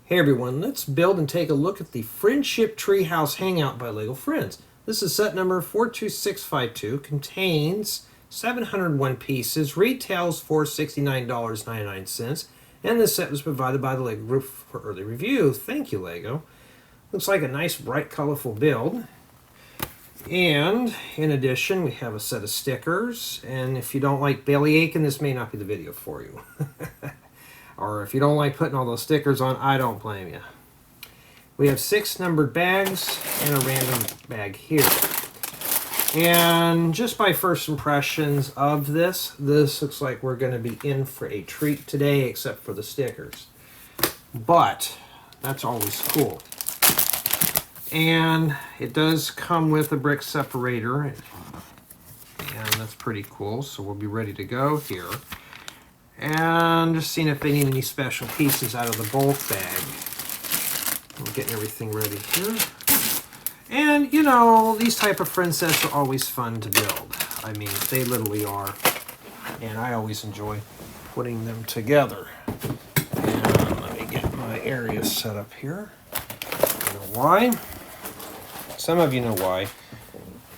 Hey everyone, let's build and take a look at the Friendship Tree House Hangout by LEGO Friends. This is set number 42652, contains 701 pieces, retails for $69.99, and this set was provided by the LEGO Group for early review. Thank you, LEGO. Looks like a nice, bright, colorful build. And in addition, we have a set of stickers, and if you don't like belly aching, this may not be the video for you. Or if you don't like putting all those stickers on, I don't blame you. We have 6 numbered bags and a random bag here. And just by first impressions of this looks like we're going to be in for a treat today, except for the stickers. But that's always cool. And it does come with a brick separator, and that's pretty cool, so we'll be ready to go here. And just seeing if they need any special pieces out of the bulk bag. We're getting everything ready here. And, you know, these type of friend sets are always fun to build. I mean, they literally are. And I always enjoy putting them together. And let me get my area set up here. You know why? Some of you know why.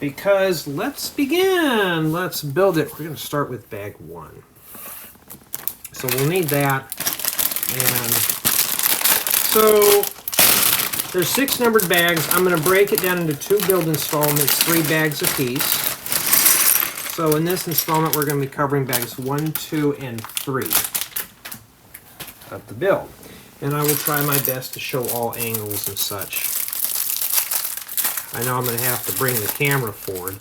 Because let's begin. Let's build it. We're going to start with bag 1. So we'll need that. And so there's 6 numbered bags. I'm going to break it down into 2 build installments, 3 bags apiece. So in this installment, we're going to be covering bags 1, 2, and 3 of the build. And I will try my best to show all angles and such. I know I'm going to have to bring the camera forward.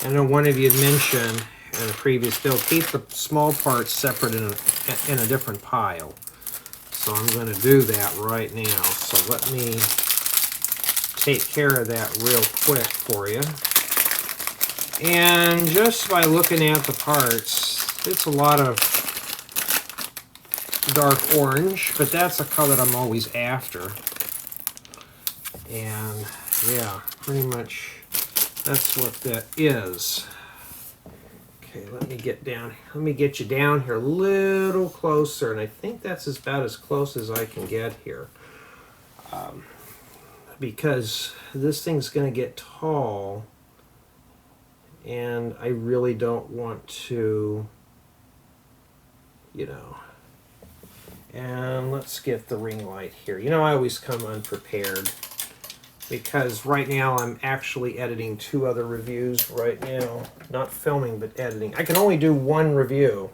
I know one of you had mentioned in a previous build, keep the small parts separate in a different pile. So I'm going to do that right now. So let me take care of that real quick for you. And just by looking at the parts, it's a lot of dark orange, but that's a color I'm always after. And yeah, pretty much that's what that is. Okay, let me get you down here a little closer, and I think that's about as close as I can get here. Because this thing's going to get tall, and I really don't want to, you know. And let's get the ring light here. You know, I always come unprepared, because right now I'm actually editing 2 other reviews right now. Not filming, but editing. I can only do 1 review.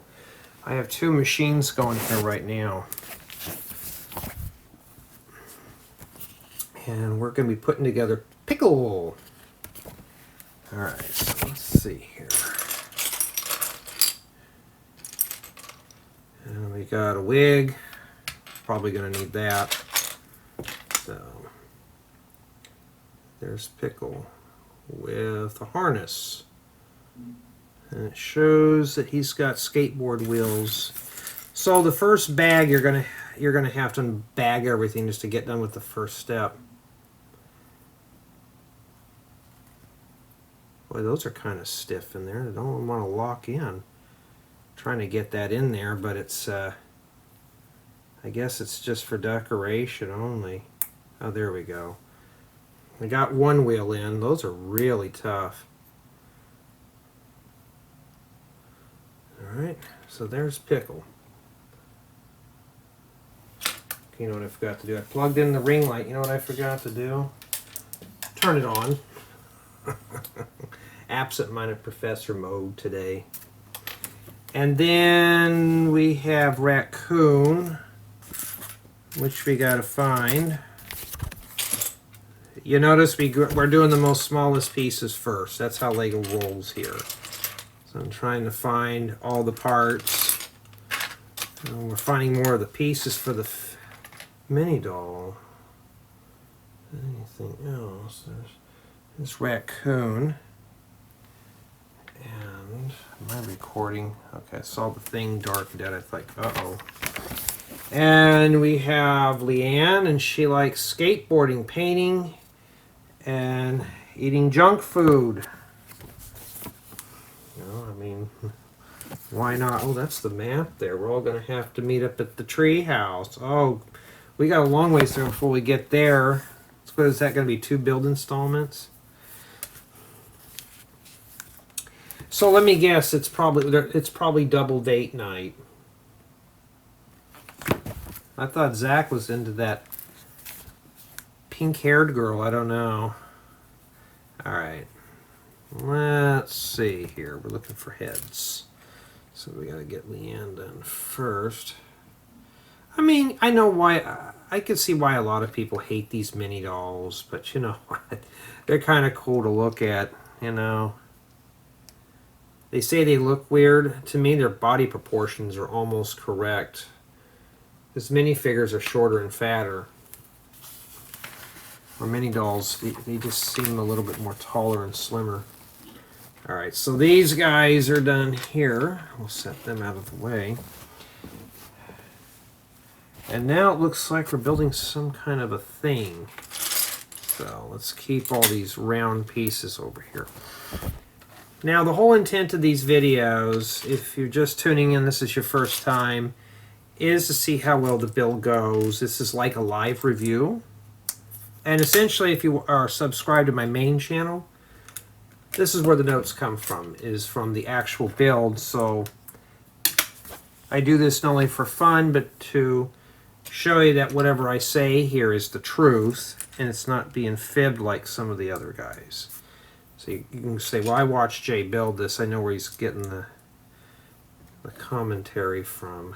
I have 2 machines going here right now. And we're going to be putting together Pickle. Alright, so let's see here. And we got a wig. Probably going to need that. So there's Pickle with a harness. And it shows that he's got skateboard wheels. So the first bag, you're gonna have to bag everything just to get done with the first step. Boy, those are kind of stiff in there. I don't want to lock in. I'm trying to get that in there, but it's I guess it's just for decoration only. Oh, there we go. I got 1 wheel in. Those are really tough. Alright, so there's Pickle. You know what I forgot to do? I plugged in the ring light. You know what I forgot to do? Turn it on. Absent-minded professor mode today. And then we have Raccoon, which we gotta find. You notice we're doing the most smallest pieces first. That's how LEGO rolls here. So I'm trying to find all the parts. And we're finding more of the pieces for the mini doll. Anything else? There's Raccoon. And am I recording? Okay, I saw the thing darkened out. I thought, uh-oh. And we have Liann, and she likes skateboarding, painting, and eating junk food. You know, I mean, why not? Oh, that's the map there. We're all going to have to meet up at the tree house. Oh, we got a long ways to go before we get there. So is that going to be 2 build installments? So let me guess, it's probably double date night. I thought Zac was into that pink-haired girl. I don't know. All right. Let's see here. We're looking for heads. So we got to get Liann done first. I mean, I know why. I can see why a lot of people hate these mini dolls, but you know what? They're kind of cool to look at, you know. They say they look weird. To me, their body proportions are almost correct. Because minifigures are shorter and fatter. Or mini dolls, they just seem a little bit more taller and slimmer. Alright, so these guys are done here. We'll set them out of the way. And now it looks like we're building some kind of a thing. So let's keep all these round pieces over here. Now the whole intent of these videos, if you're just tuning in, this is your first time, is to see how well the build goes. This is like a live review. And essentially, if you are subscribed to my main channel, this is where the notes come from, is from the actual build. So I do this not only for fun, but to show you that whatever I say here is the truth, and it's not being fibbed like some of the other guys. So you can say, well, I watched Jay build this. I know where he's getting the commentary from.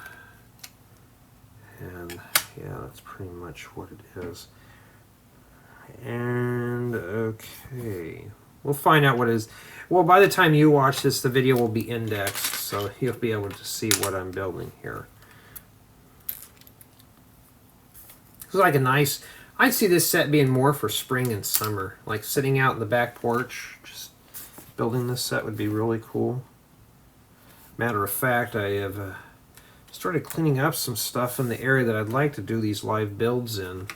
And yeah, that's pretty much what it is. And okay, we'll find out what it is. Well, by the time you watch this, the video will be indexed, so you'll be able to see what I'm building here. It's like a nice, I'd see this set being more for spring and summer, like sitting out in the back porch, just building this set would be really cool. Matter of fact, I have started cleaning up some stuff in the area that I'd like to do these live builds in.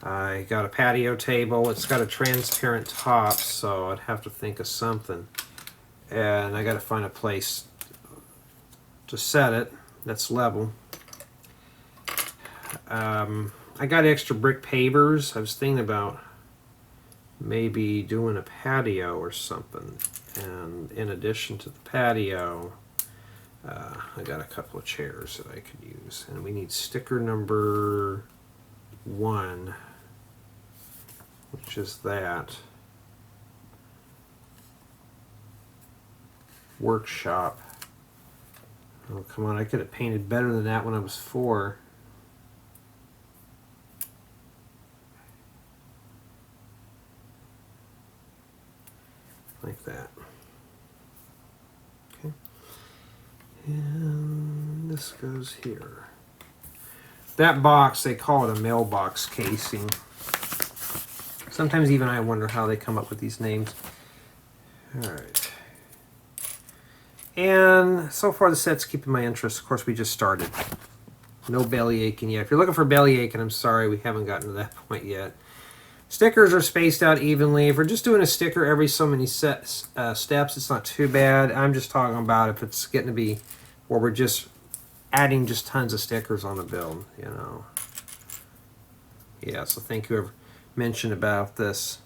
I got a patio table. It's got a transparent top, so I'd have to think of something. And I got to find a place to set it that's level. I got extra brick pavers. I was thinking about maybe doing a patio or something. And in addition to the patio, I got a couple of chairs that I could use. And we need sticker number 1. Which is that. Workshop. Oh, come on, I could have painted better than that when I was 4. Like that. Okay. And this goes here. That box, they call it a mailbox casing. Sometimes even I wonder how they come up with these names. Alright. And so far the set's keeping my interest. Of course, we just started. No belly aching yet. If you're looking for belly aching, I'm sorry, we haven't gotten to that point yet. Stickers are spaced out evenly. If we're just doing a sticker every so many steps, it's not too bad. I'm just talking about if it's getting to be where we're just adding just tons of stickers on the build, you know. Yeah, so thank you mentioned about this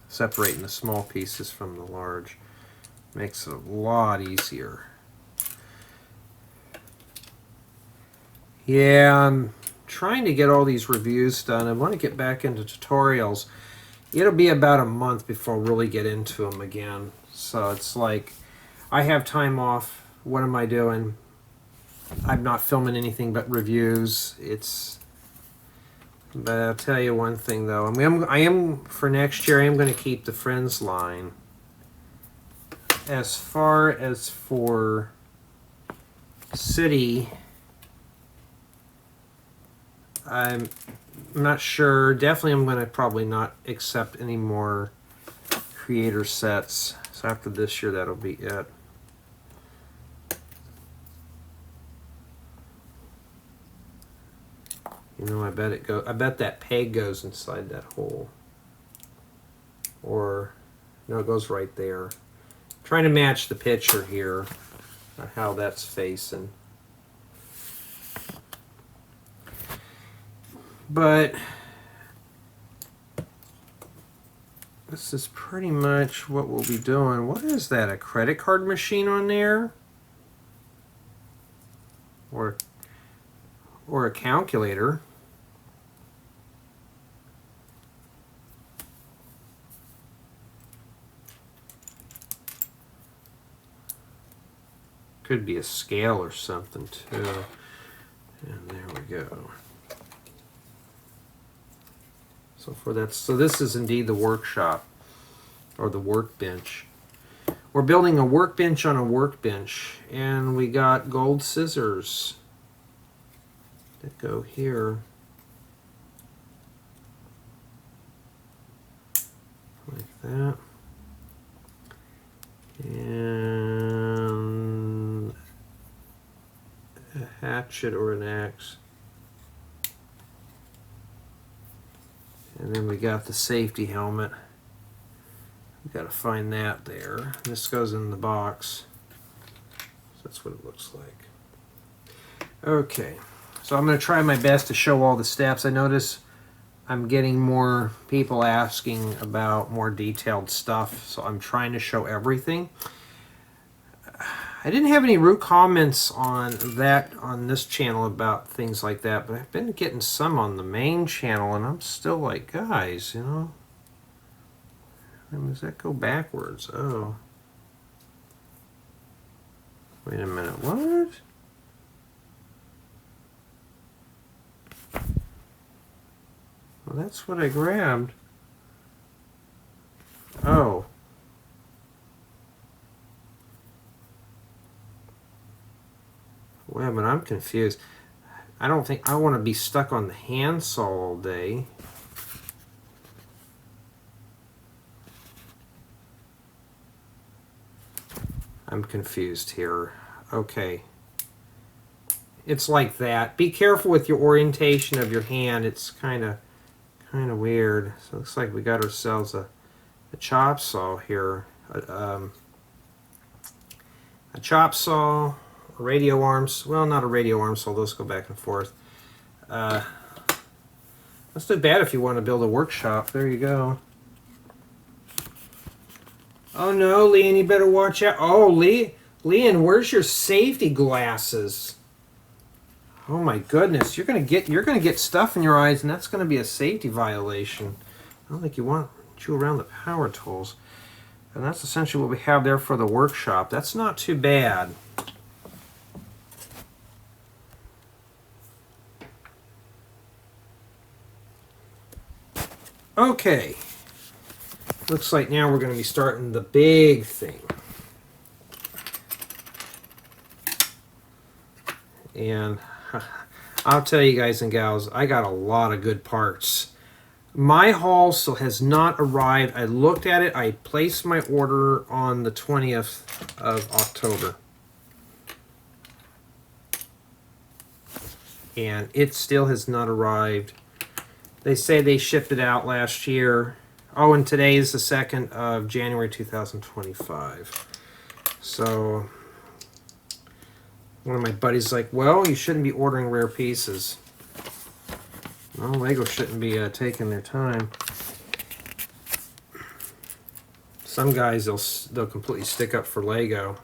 separating the small pieces from the large. Makes it a lot easier. Yeah, I'm trying to get all these reviews done. I want to get back into tutorials. It'll be about a month before I really get into them again. So it's like, I have time off. What am I doing? I'm not filming anything but reviews. But I'll tell you one thing though. I am for next year, I am going to keep the Friends line. As far as for City, I'm not sure. Definitely I'm going to probably not accept any more creator sets. So after this year, that'll be it. You know, I bet that peg goes inside that hole. Or no, it goes right there. Trying to match the picture here on how that's facing. But this is pretty much what we'll be doing. What is that, a credit card machine on there? Or a calculator? Could be a scale or something too. And there we go. So this is indeed the workshop, or the workbench. We're building a workbench on a workbench, and we got gold scissors that go here. Like that. And a hatchet or an axe. And then we got the safety helmet. We've got to find that there. This goes in the box. So that's what it looks like. Okay, so I'm going to try my best to show all the steps. I notice I'm getting more people asking about more detailed stuff, so I'm trying to show everything. I didn't have any rude comments on that on this channel about things like that, but I've been getting some on the main channel, and I'm still like, guys, you know, does that go backwards? Oh, wait a minute, what? Well, that's what I grabbed. Oh. Well, but I'm confused. I don't think I want to be stuck on the handsaw all day. I'm confused here. Okay. It's like that. Be careful with your orientation of your hand. It's kind of weird. So it looks like we got ourselves a chop saw here. A chop saw. Radio arms, well, not a radio arm, so those go back and forth. That's too bad if you want to build a workshop. There you go. Oh no, Liann, you better watch out. Oh, Liann, where's your safety glasses? Oh my goodness, you're gonna get stuff in your eyes, and that's gonna be a safety violation. I don't think you want to chew around the power tools. And that's essentially what we have there for the workshop. That's not too bad. Okay, looks like now we're going to be starting the big thing. And I'll tell you guys and gals, I got a lot of good parts. My haul still has not arrived. I looked at it. I placed my order on the 20th of October. And it still has not arrived. They say they shipped it out last year. Oh, and today is the 2nd of January 2025. So one of my buddies is like, well, you shouldn't be ordering rare pieces. Well, Lego shouldn't be taking their time. Some guys, they'll completely stick up for Lego.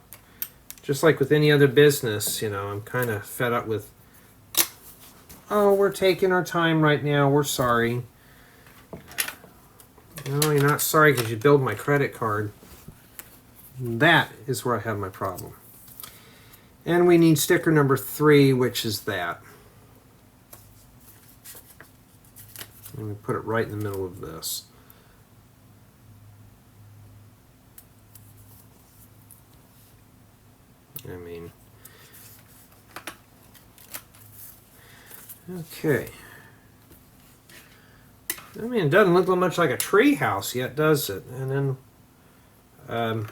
Just like with any other business, you know, I'm kind of fed up with, oh, we're taking our time right now. We're sorry. No, you're not sorry because you billed my credit card. That is where I have my problem. And we need sticker number 3, which is that. And we put it right in the middle of this. I mean, okay. I mean, it doesn't look much like a tree house yet, does it? And then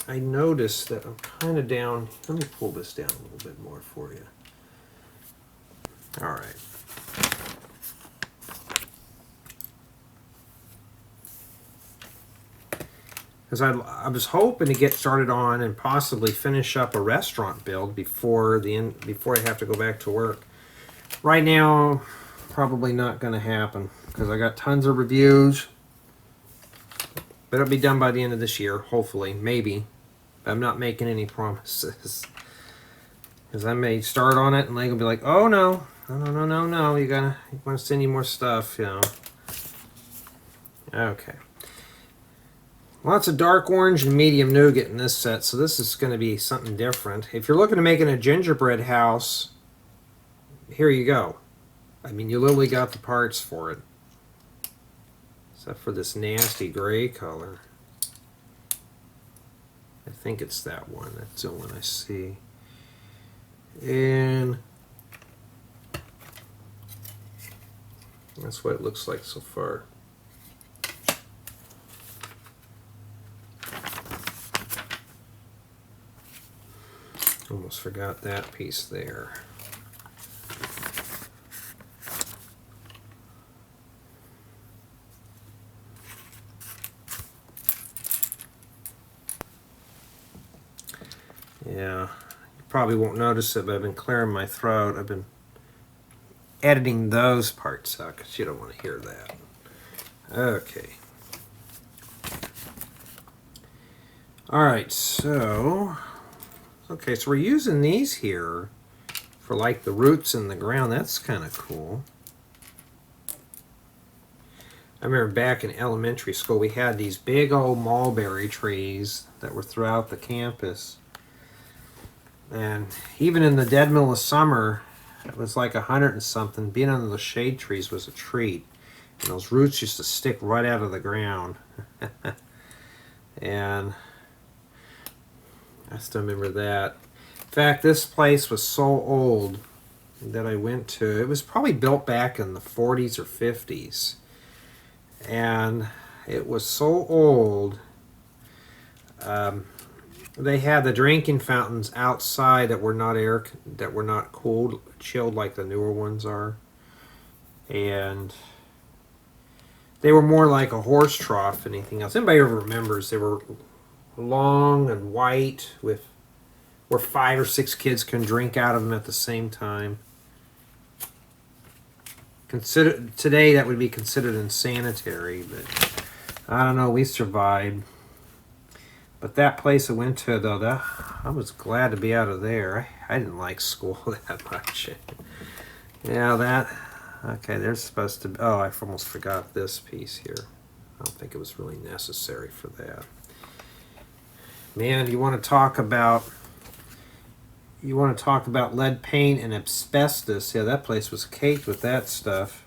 I noticed that I'm kind of down. Let me pull this down a little bit more for you. All right. Because I was hoping to get started on and possibly finish up a restaurant build before I have to go back to work. Right now, probably not going to happen because I got tons of reviews. But it'll be done by the end of this year, hopefully, maybe. But I'm not making any promises. Because I may start on it and they will be like, oh no, no, you want to send you more stuff, you know. Okay. Lots of dark orange and medium nougat in this set, so this is going to be something different. If you're looking to make a gingerbread house, here you go. I mean, you literally got the parts for it. Except for this nasty gray color. I think it's that one. That's the one I see. And that's what it looks like so far. Almost forgot that piece there. Yeah, you probably won't notice it, but I've been clearing my throat. I've been editing those parts out because you don't want to hear that. Okay. Alright, so we're using these here for like the roots in the ground. That's kind of cool. I remember back in elementary school we had these big old mulberry trees that were throughout the campus. And even in the dead middle of summer, it was like 100 and something. Being under the shade trees was a treat. And those roots used to stick right out of the ground. And I still remember that. In fact, this place was so old that I went to. It was probably built back in the 40s or 50s. And it was so old. They had the drinking fountains outside that were not cooled, chilled like the newer ones are. And they were more like a horse trough than anything else. Anybody ever remembers, they were long and white with where 5 or 6 kids can drink out of them at the same time. Today that would be considered insanitary, but I don't know, we survived. But that place I went to, though, I was glad to be out of there. I didn't like school that much. Yeah, okay, there's supposed to be, oh, I almost forgot this piece here. I don't think it was really necessary for that. Man, you want to talk about lead paint and asbestos. Yeah, that place was caked with that stuff.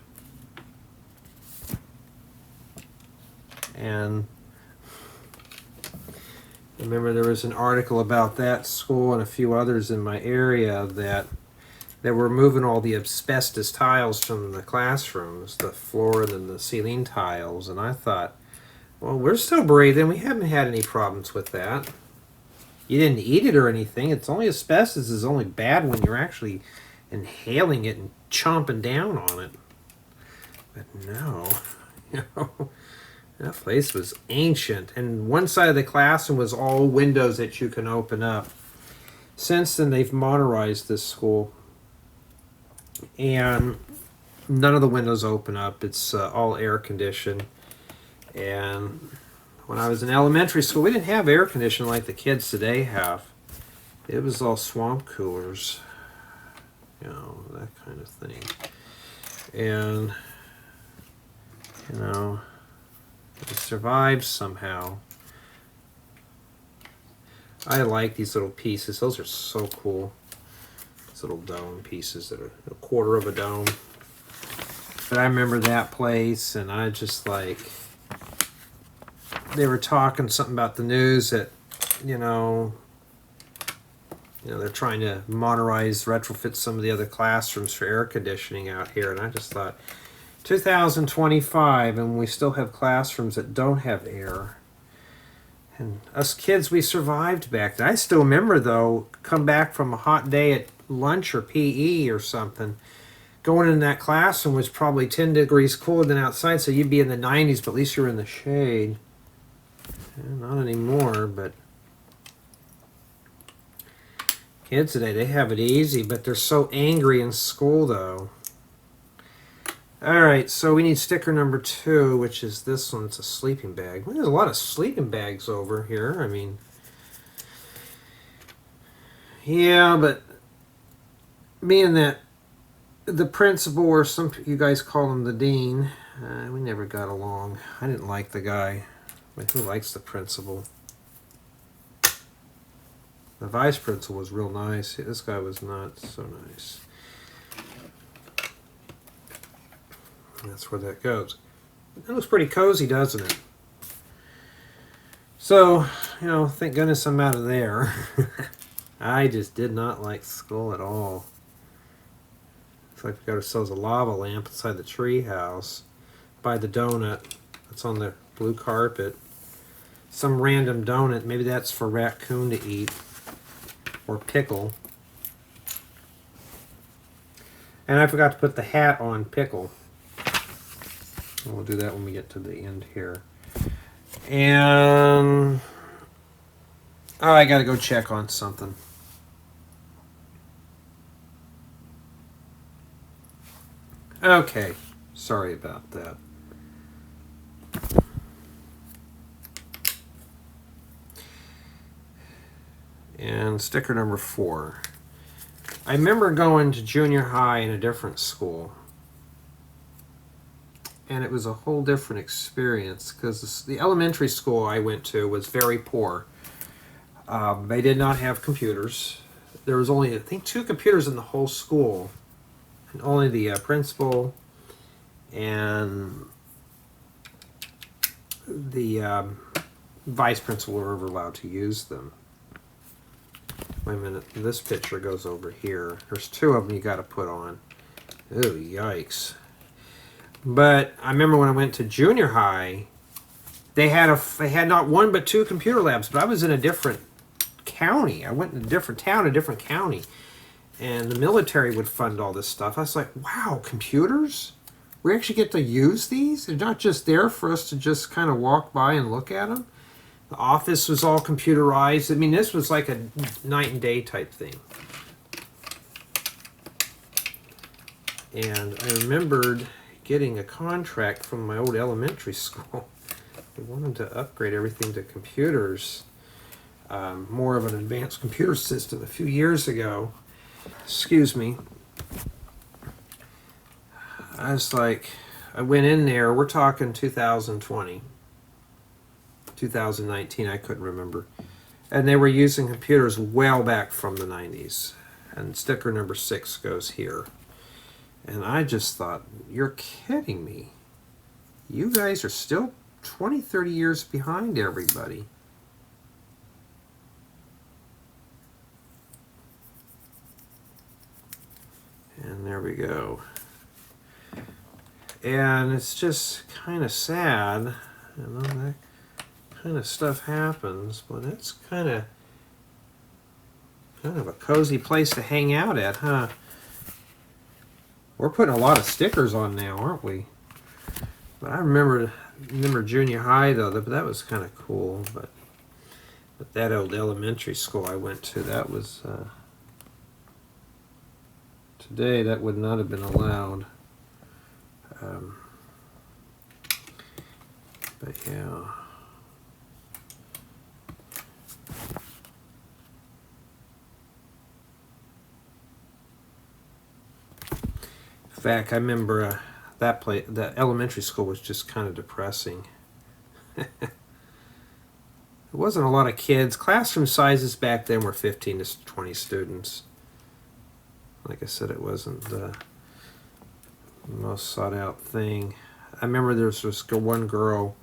And I remember there was an article about that school and a few others in my area that were removing all the asbestos tiles from the classrooms, the floor and the ceiling tiles. And I thought, well, we're still breathing. We haven't had any problems with that. You didn't eat it or anything. It's only asbestos is only bad when you're actually inhaling it and chomping down on it. But no, you know. That place was ancient, and one side of the classroom was all windows that you can open up. Since then, they've modernized this school, and none of the windows open up. It's all air conditioned. And when I was in elementary school, we didn't have air conditioning like the kids today have. It was all swamp coolers, you know, that kind of thing. And, you know, it survived somehow. I like these little pieces. Those are so cool. These little dome pieces that are a quarter of a dome. But I remember that place, and I just like, they were talking something about the news that, you know, they're trying to modernize, retrofit some of the other classrooms for air conditioning out here. And I just thought, 2025, and we still have classrooms that don't have air. And us kids, we survived back then. I still remember, though, come back from a hot day at lunch or PE or something, going in that classroom was probably 10 degrees cooler than outside, so you'd be in the 90s, but at least you're in the shade. Not anymore, but kids today, they have it easy, but they're so angry in school, though. Alright, so we need sticker number 2, which is this one. It's a sleeping bag. Well, there's a lot of sleeping bags over here. I mean, yeah, but being that the principal, or some you guys call him the dean, we never got along. I didn't like the guy. But who likes the principal? The vice principal was real nice. This guy was not so nice. That's where that goes. It looks pretty cozy, doesn't it? So, you know, thank goodness I'm out of there. I just did not like school at all. It's like we got ourselves a lava lamp inside the tree house by the donut that's on the blue carpet. Some random donut. Maybe that's for Raccoon to eat. Or Pickle. And I forgot to put the hat on Pickle. We'll do that when we get to the end here. And oh, I gotta go check on something. Okay, sorry about that. And sticker number 4. I remember going to junior high in a different school. And it was a whole different experience because the elementary school I went to was very poor. They did not have computers. There was only, I think, 2 computers in the whole school. And only the principal and the vice principal were ever allowed to use them. Wait a minute, this picture goes over here. There's 2 of them you got to put on. Ooh, yikes. But I remember when I went to junior high, they had not 1 but 2 computer labs, but I was in a different county. I went in a different town, a different county. And the military would fund all this stuff. I was like, wow, computers? We actually get to use these? They're not just there for us to just kind of walk by and look at them. The office was all computerized. I mean, this was like a night and day type thing. And I remembered getting a contract from my old elementary school. They wanted to upgrade everything to computers, more of an advanced computer system a few years ago. Excuse me. I was like, I went in there, we're talking 2020, 2019, I couldn't remember. And they were using computers well back from the 90s. And sticker number 6 goes here. And I just thought, you're kidding me. You guys are still 20, 30 years behind everybody. And there we go. And it's just kind of sad. You know, that kind of stuff happens, but it's kind of a cozy place to hang out at, huh? We're putting a lot of stickers on now, aren't we? But I remember junior high though. That was kind of cool. But that old elementary school I went to, that was today that would not have been allowed. But yeah. In fact, I remember that elementary school was just kind of depressing. There wasn't a lot of kids. Classroom sizes back then were 15 to 20 students. Like I said, it wasn't the most sought out thing. I remember there was this one girl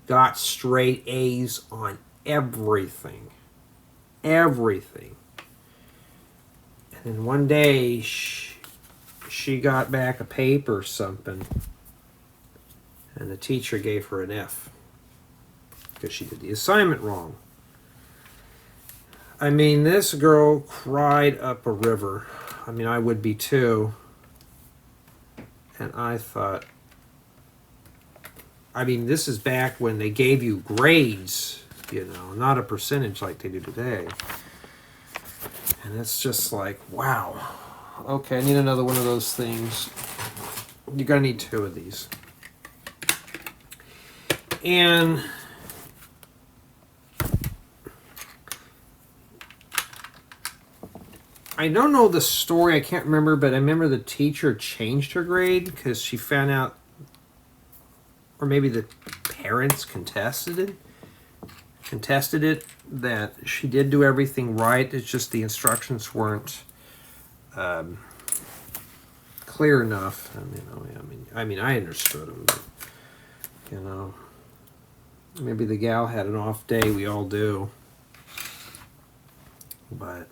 got straight A's on everything. Everything. And then one day she got back a paper or something, and the teacher gave her an F because she did the assignment wrong. I mean, this girl cried up a river. I mean, I would be too. And I thought, I mean, this is back when they gave you grades, you know, not a percentage like they do today. And it's just like, wow. Okay, I need another one of those things. You're going to need 2 of these. And I don't know the story, I can't remember, but I remember the teacher changed her grade because she found out, or maybe the parents contested it, that she did do everything right. It's just the instructions weren't clear enough. I mean, I understood them, but, you know, maybe the gal had an off day. We all do, but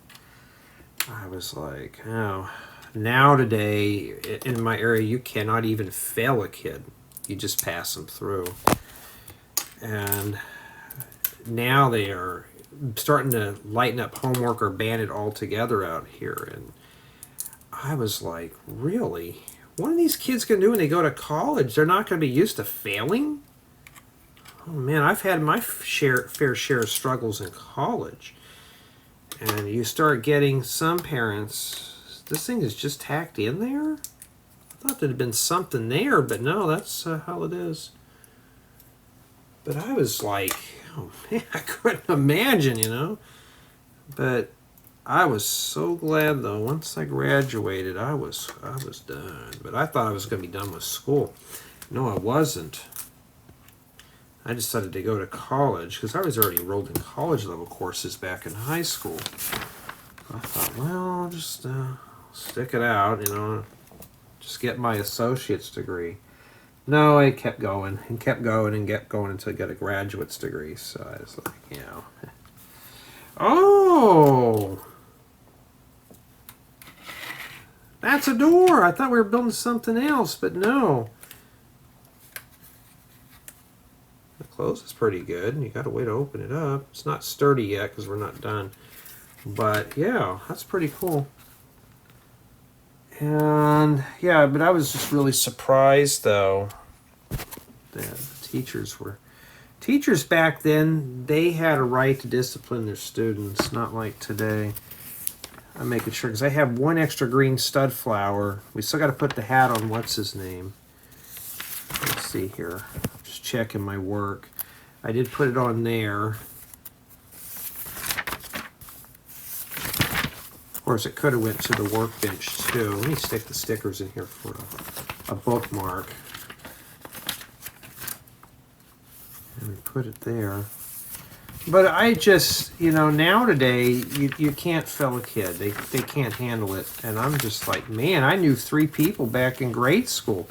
I was like, oh, now today in my area, you cannot even fail a kid. You just pass them through. And now they are starting to lighten up homework or ban it altogether out here. And I was like, really? What are these kids going to do when they go to college? They're not going to be used to failing? Oh man, I've had my fair share of struggles in college. And you start getting some parents, this thing is just tacked in there? I thought there'd been something there, but no, that's how it is. But I was like, oh man, I couldn't imagine, you know. But I was so glad though. Once I graduated, I was done. But I thought I was going to be done with school. No, I wasn't. I decided to go to college because I was already enrolled in college level courses back in high school. I thought, well, I'll just stick it out, you know, just get my associate's degree. No, I kept going and kept going and kept going until I got a graduate's degree. So I was like, you know. Oh! That's a door! I thought we were building something else, but no. The close is pretty good, and you got a way to open it up. It's not sturdy yet because we're not done. But yeah, that's pretty cool. And yeah, but I was just really surprised though that the teachers back then, they had a right to discipline their students, not like today. I'm making sure because I have 1 extra green stud flower. We still got to put the hat on what's his name. Let's see here. Just checking my work. I did put it on there. Of course, it could have went to the workbench too. Let me stick the stickers in here for a bookmark. And we put it there. But I just, you know, now today, you can't fail a kid. They can't handle it. And I'm just like, man, I knew 3 people back in grade school,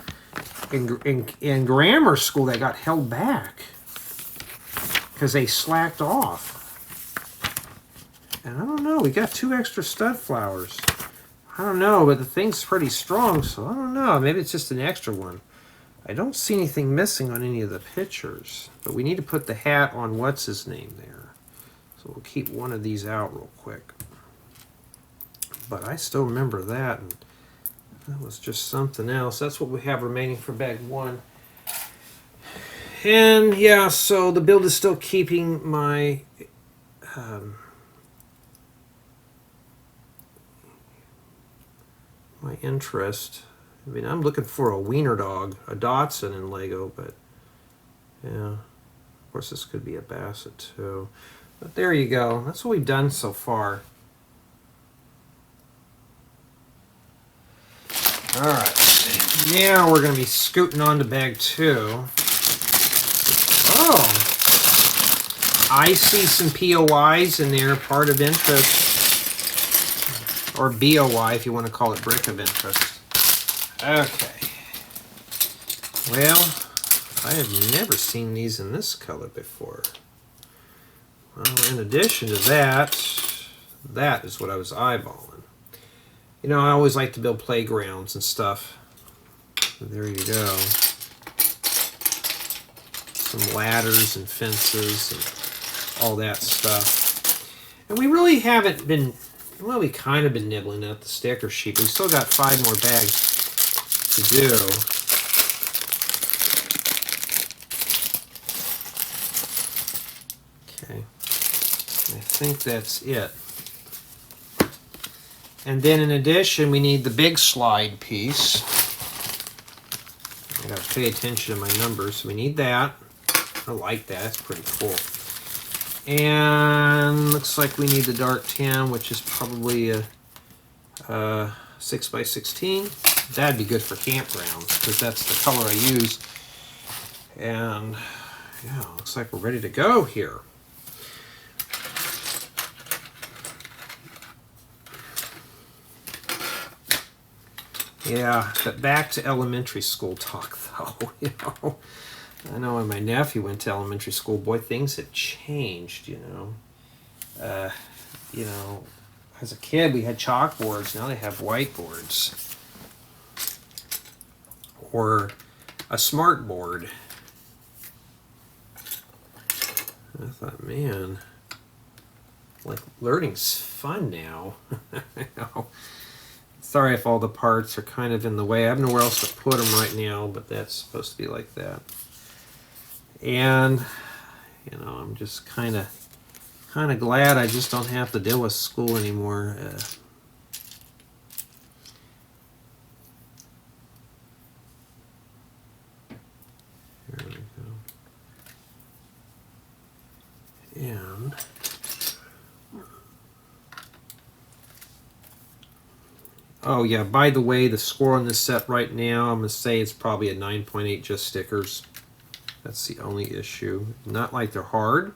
in grammar school that got held back because they slacked off. And I don't know, we got 2 extra stud flowers. I don't know, but the thing's pretty strong, so I don't know. Maybe it's just an extra one. I don't see anything missing on any of the pictures, but we need to put the hat on what's his name there. So we'll keep one of these out real quick. But I still remember that, and that was just something else. That's what we have remaining for bag 1. And yeah, so the build is still keeping my my interest. I mean, I'm looking for a wiener dog, a Dachshund in Lego, but yeah, of course this could be a Basset too. But there you go. That's what we've done so far. All right, now we're going to be scooting on to bag 2. Oh, I see some POIs in there, part of interest, or BOI if you want to call it brick of interest. Okay. Well, I have never seen these in this color before. Well, in addition to that, that is what I was eyeballing. You know, I always like to build playgrounds and stuff. So there you go. Some ladders and fences and all that stuff. And we really haven't been, well, we kind of been nibbling at the sticker sheet, but we still got 5 more bags to do. Okay, I think that's it. And then in addition, we need the big slide piece. I gotta pay attention to my numbers. So we need that. I like that. That's pretty cool. And looks like we need the dark tan, which is probably a 6x16. That'd be good for campgrounds because that's the color I use. And yeah, looks like we're ready to go here. Yeah, but back to elementary school talk though. I know when my nephew went to elementary school, boy, things had changed, as a kid we had chalkboards, now they have whiteboards. Or a smart board. I thought, man, like learning's fun now. Sorry if all the parts are kind of in the way. I have nowhere else to put them right now, but that's supposed to be like that. And, I'm just kind of glad I just don't have to deal with school anymore. There we go. And oh yeah, by the way, the score on this set right now, I'm going to say it's probably a 9.8 just stickers. That's the only issue. Not like they're hard.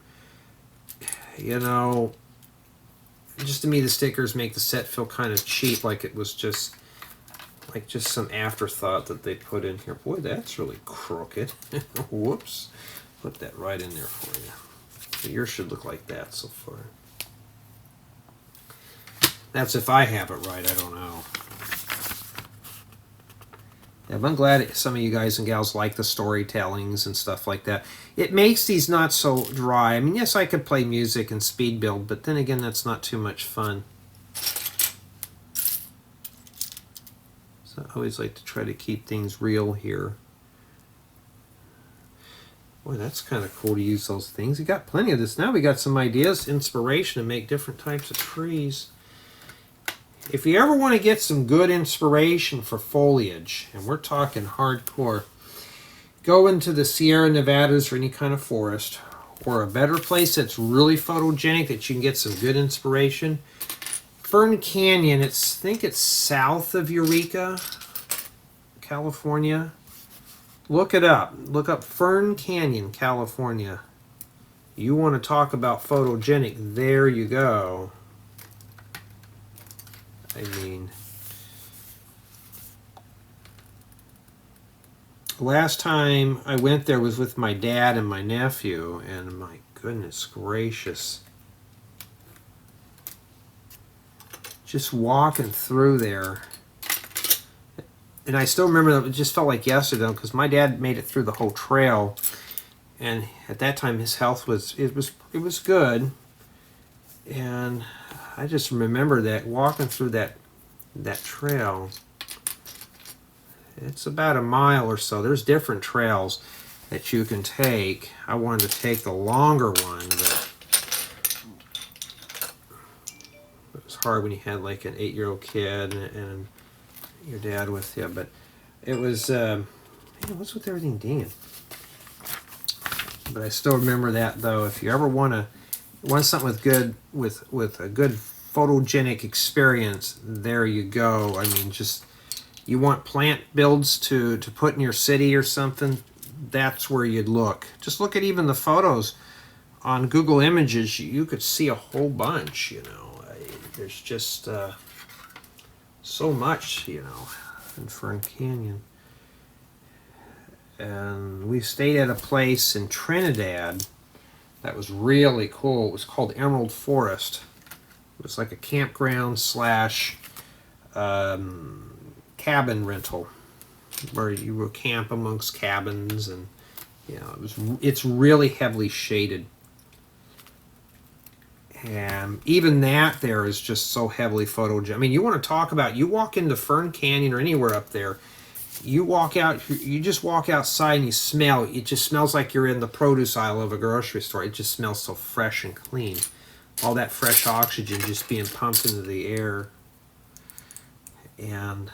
Just to me the stickers make the set feel kind of cheap, like it was just some afterthought that they put in here. Boy, that's really crooked. Whoops. Put that right in there for you. So yours should look like that so far. That's if I have it right, I don't know. Yeah, but I'm glad some of you guys and gals like the storytellings and stuff like that. It makes these not so dry. I mean, yes, I could play music and speed build, but then again, that's not too much fun. So I always like to try to keep things real here. Boy, that's kind of cool to use those things. We got plenty of this. Now we got some ideas, inspiration to make different types of trees. If you ever want to get some good inspiration for foliage, and we're talking hardcore, go into the Sierra Nevadas or any kind of forest, or a better place that's really photogenic that you can get some good inspiration. Fern Canyon, I think it's south of Eureka, California. Look it up. Look up Fern Canyon, California. You want to talk about photogenic, there you go. I mean, last time I went there was with my dad and my nephew, and my goodness gracious. Just walking through there. And I still remember, it just felt like yesterday, because my dad made it through the whole trail, and at that time his health was good, and I just remember that walking through that trail. It's about a mile or so. There's different trails that you can take. I wanted to take the longer one, but it was hard when you had like an 8-year-old kid and your dad with you. But it was, man, what's with everything dinging? But I still remember that though. If you ever want something with a good photogenic experience, there you go. I mean, just you want plant builds to put in your city or something, that's where you'd look. Just look at even the photos on Google Images. You could see a whole bunch, there's just so much, in Fern Canyon. And we stayed at a place in Trinidad that was really cool. It was called Emerald Forest. It was like a campground slash cabin rental, where you would camp amongst cabins, and it's really heavily shaded. And even that there is just so heavily photogenic. I mean, you want to talk about, you walk into Fern Canyon or anywhere up there, you just walk outside and you smell, it just smells like you're in the produce aisle of a grocery store. It just smells so fresh and clean. All that fresh oxygen just being pumped into the air. And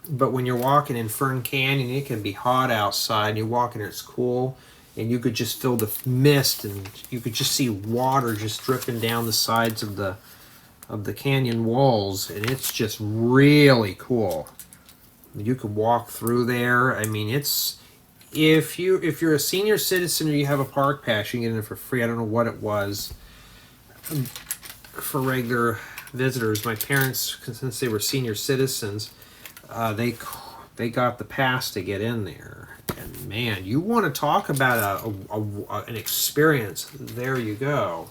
But when you're walking in Fern Canyon, it can be hot outside. You're walking there, it's cool, and you could just feel the mist, and you could just see water just dripping down the sides of the canyon walls, and it's just really cool. You could walk through there. I mean, it's if you're a senior citizen or you have a park pass, you can get in for free. I don't know what it was for regular visitors. My parents, since they were senior citizens, they got the pass to get in there. And man, you want to talk about an experience. There you go.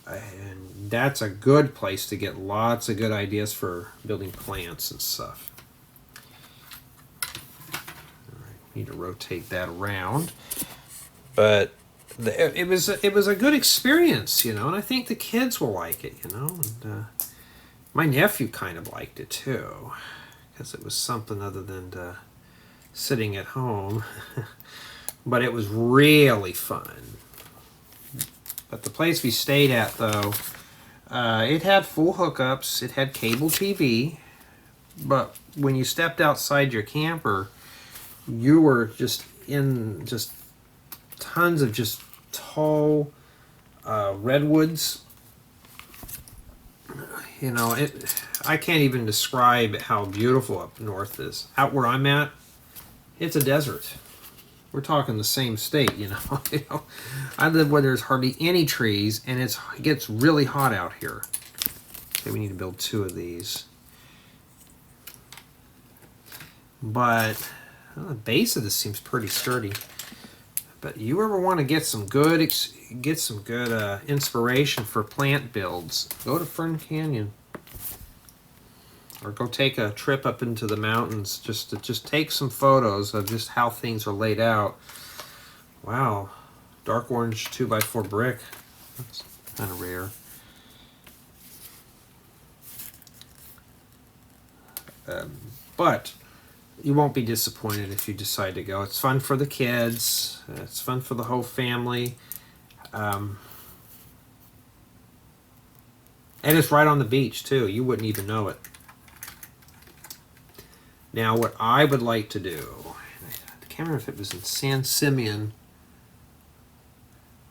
And that's a good place to get lots of good ideas for building plants and stuff. All right, need to rotate that around. But it was a good experience, and I think the kids will like it, And my nephew kind of liked it too, because it was something other than sitting at home. But it was really fun. But the place we stayed at, though, it had full hookups. It had cable TV. But when you stepped outside your camper, you were just in tons of just tall redwoods. I can't even describe how beautiful up north is. Out where I'm at, it's a desert. We're talking the same state, I live where there's hardly any trees, and it gets really hot out here. Okay, we need to build 2 of these. But the base of this seems pretty sturdy. But you ever want to get some good inspiration for plant builds, go to Fern Canyon. Or go take a trip up into the mountains just to take some photos of just how things are laid out. Wow, dark orange 2x4 brick. That's kind of rare. But you won't be disappointed if you decide to go. It's fun for the kids. It's fun for the whole family. And it's right on the beach too. You wouldn't even know it. Now, what I would like to do, I can't remember if it was in San Simeon.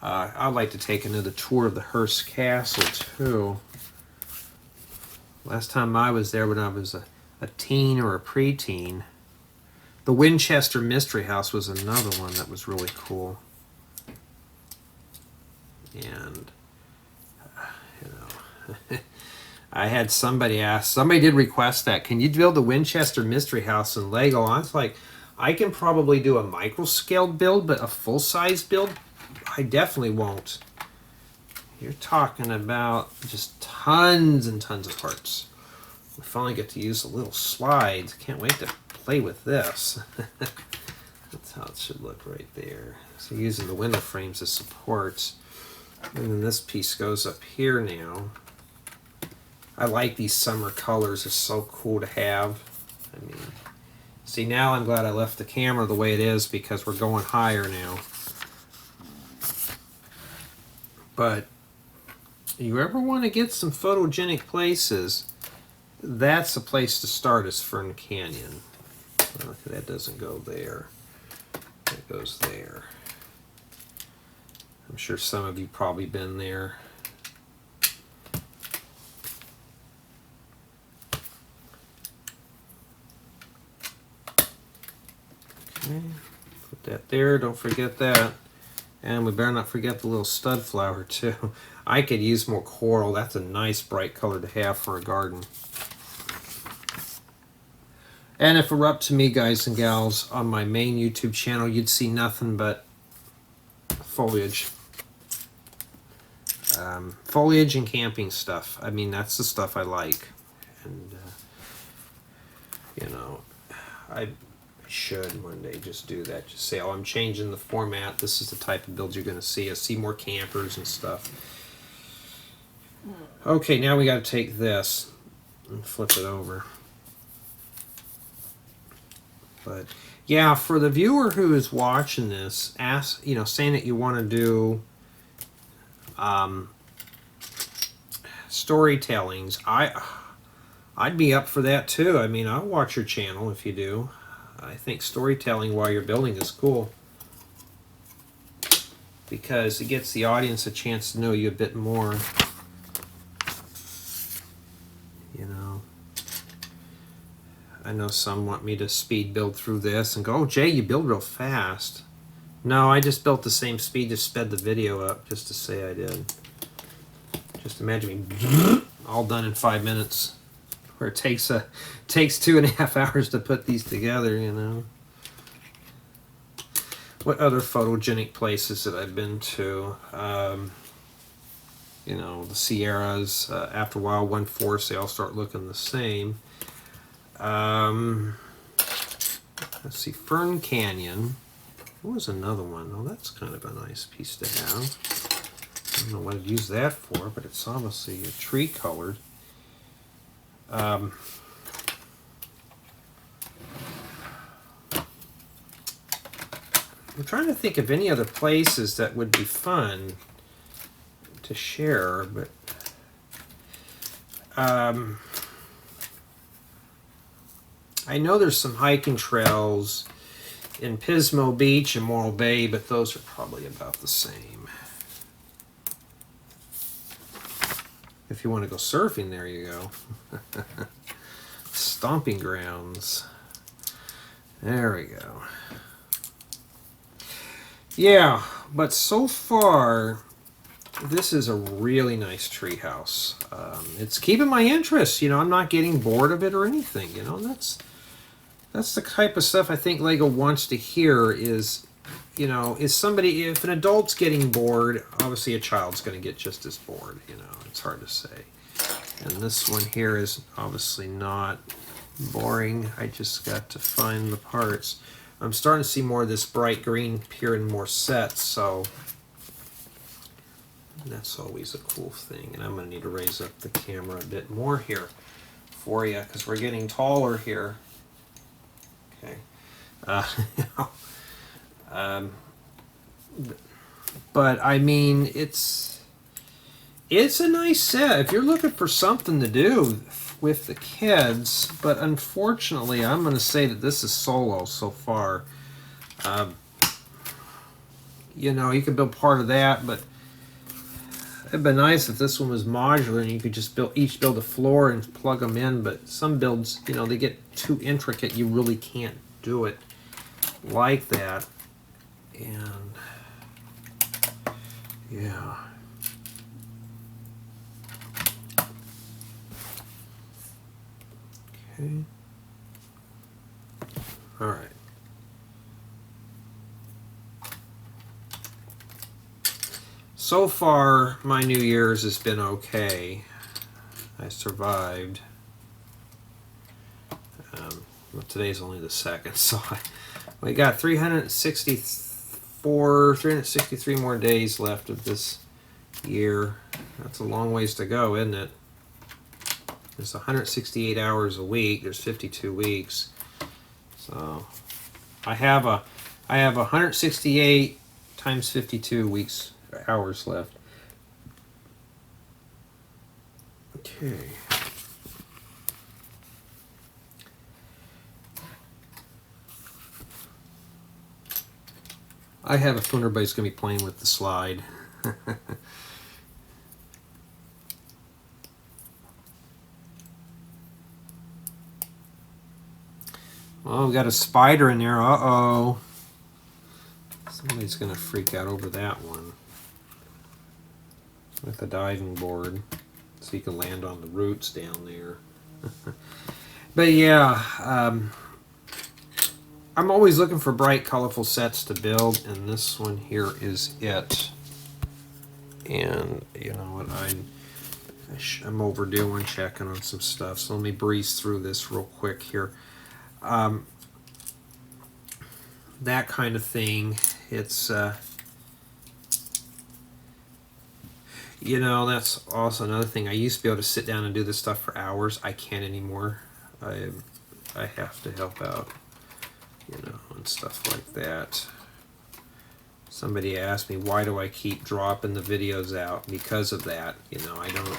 I'd like to take another tour of the Hearst Castle, too. Last time I was there when I was a teen or a preteen. The Winchester Mystery House was another one that was really cool. And, I had somebody did request that, can you build the Winchester Mystery House in Lego? I was like, I can probably do a micro-scaled build, but a full-size build, I definitely won't. You're talking about just tons and tons of parts. We finally get to use the little slides. Can't wait to play with this. That's how it should look right there. So using the window frames as supports. And then this piece goes up here now. I like these summer colors. It's so cool to have. I mean, see, now I'm glad I left the camera the way it is because we're going higher now. But you ever want to get some photogenic places, that's a place to start, is Fern Canyon. Okay, that doesn't go there. That goes there. I'm sure some of you probably been there. Okay, put that there, don't forget that. And we better not forget the little stud flower too. I could use more coral. That's a nice bright color to have for a garden. And if it were up to me, guys and gals, on my main YouTube channel, you'd see nothing but foliage. Foliage and camping stuff. I mean, that's the stuff I like. And, you know, I should one day just do that. Just say, oh, I'm changing the format. This is the type of build you're going to see. I see more campers and stuff. Okay, now we got to take this and flip it over. But yeah, for the viewer who is watching this, ask, you know, saying that you want to do storytellings, I'd be up for that too. I mean, I'll watch your channel if you do. I think storytelling while you're building is cool, because it gets the audience a chance to know you a bit more. You know, I know some want me to speed build through this and go, oh, Jay, you build real fast. No, I just built the same speed, just sped the video up just to say I did. Just imagine me all done in 5 minutes, where it takes 2.5 hours to put these together, you know. What other photogenic places that I've been to? You know, the Sierras, after a while, 1/4, they all start looking the same. Let's see, Fern Canyon. What was another one? Oh, that's kind of a nice piece to have. I don't know what I'd use that for, but it's obviously a tree colored. I'm trying to think of any other places that would be fun to share, but I know there's some hiking trails in Pismo Beach and Morro Bay, but those are probably about the same. If you want to go surfing, there you go. Stomping grounds. There we go. Yeah, but so far, this is a really nice tree house. It's keeping my interest. You know, I'm not getting bored of it or anything. You know, that's the type of stuff I think Lego wants to hear is, you know, is somebody, if an adult's getting bored, obviously a child's going to get just as bored, you know, it's hard to say. And this one here is obviously not boring. I just got to find the parts. I'm starting to see more of this bright green appear in more sets, so that's always a cool thing. And I'm going to need to raise up the camera a bit more here for you, because we're getting taller here. Okay. But I mean, it's a nice set if you're looking for something to do with the kids, but unfortunately I'm going to say that this is solo so far. You know, you could build part of that, but it'd be nice if this one was modular and you could just each build a floor and plug them in, but some builds, you know, they get too intricate, you really can't do it like that. And yeah. Okay. All right. So far, my New Year's has been okay. I survived. Well, today's only the 2nd, so we got 363 more days left of this year. That's a long ways to go, isn't it? There's 168 hours a week. There's 52 weeks. So I have 168 times 52 weeks hours left. Okay. I have a feeling everybody's going to be playing with the slide. Oh, we got a spider in there. Uh-oh. Somebody's going to freak out over that one. With a diving board. So you can land on the roots down there. But yeah, I'm always looking for bright, colorful sets to build, and this one here is it. And you know what, I'm overdue on checking on some stuff, so let me breeze through this real quick here. That kind of thing, it's you know, that's also another thing. I used to be able to sit down and do this stuff for hours. I can't anymore. I have to help out, you know, and stuff like that. Somebody asked me, why do I keep dropping the videos out? Because of that, you know, I don't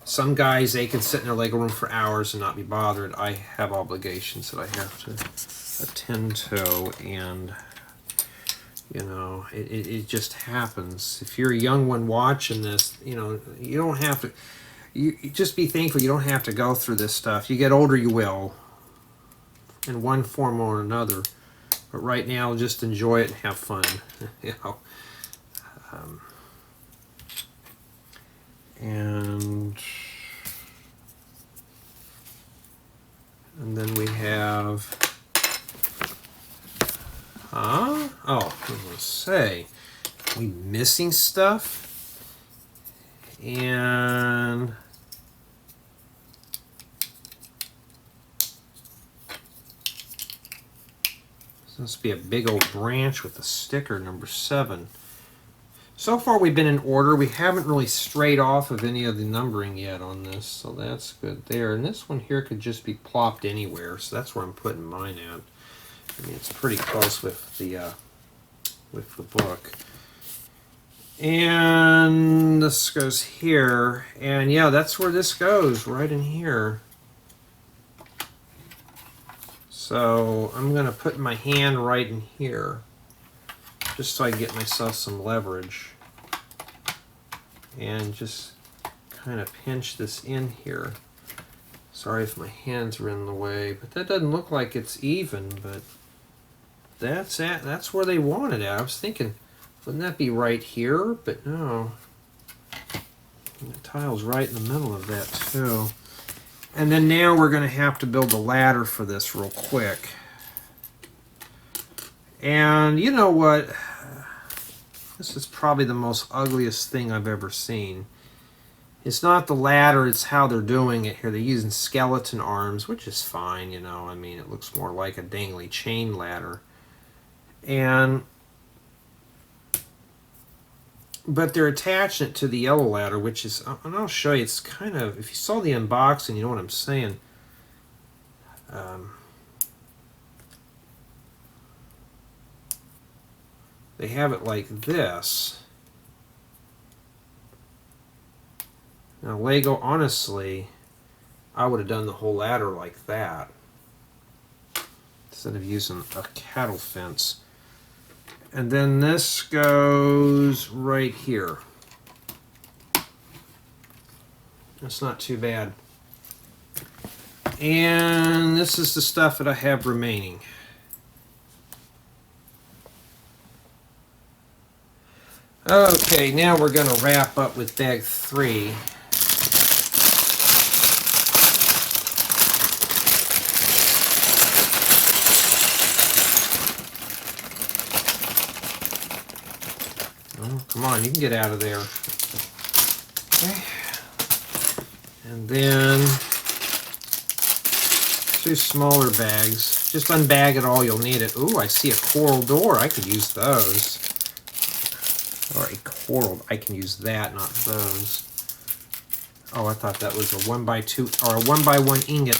Some guys, they can sit in their Lego room for hours and not be bothered. I have obligations that I have to attend to, and you know, it just happens. If you're a young one watching this, you know, you don't have to, you just be thankful you don't have to go through this stuff. You get older, you will, in one form or another. But right now, just enjoy it and have fun, you know. And then we have, oh, I was going to say, are we missing stuff? And this must be a big old branch with a sticker, number 7. So far we've been in order. We haven't really strayed off of any of the numbering yet on this, so that's good there. And this one here could just be plopped anywhere, so that's where I'm putting mine at. I mean, it's pretty close with the book. And this goes here, and yeah, that's where this goes, right in here. So I'm gonna put my hand right in here, just so I get myself some leverage, and just kind of pinch this in here. Sorry if my hands are in the way, but that doesn't look like it's even, but that's where they want it at. I was thinking, wouldn't that be right here? But no. And the tile's right in the middle of that too. And then now we're going to have to build a ladder for this real quick. And you know what? This is probably the most ugliest thing I've ever seen. It's not the ladder, it's how they're doing it here. They're using skeleton arms, which is fine, you know. I mean, it looks more like a dangly chain ladder. But they're attaching it to the yellow ladder, which is, and I'll show you, it's kind of, if you saw the unboxing, you know what I'm saying. They have it like this. Now Lego, honestly, I would have done the whole ladder like that instead of using a cattle fence. And then this goes right here. That's not too bad. And this is the stuff that I have remaining. Okay, now we're going to wrap up with bag 3. Oh, come on, you can get out of there. Okay. And then 2 smaller bags. Just unbag it all, you'll need it. Ooh, I see a coral door. I could use those. Or a coral, I can use that, not those. Oh, I thought that was a 1x2 or a 1x1 ingot.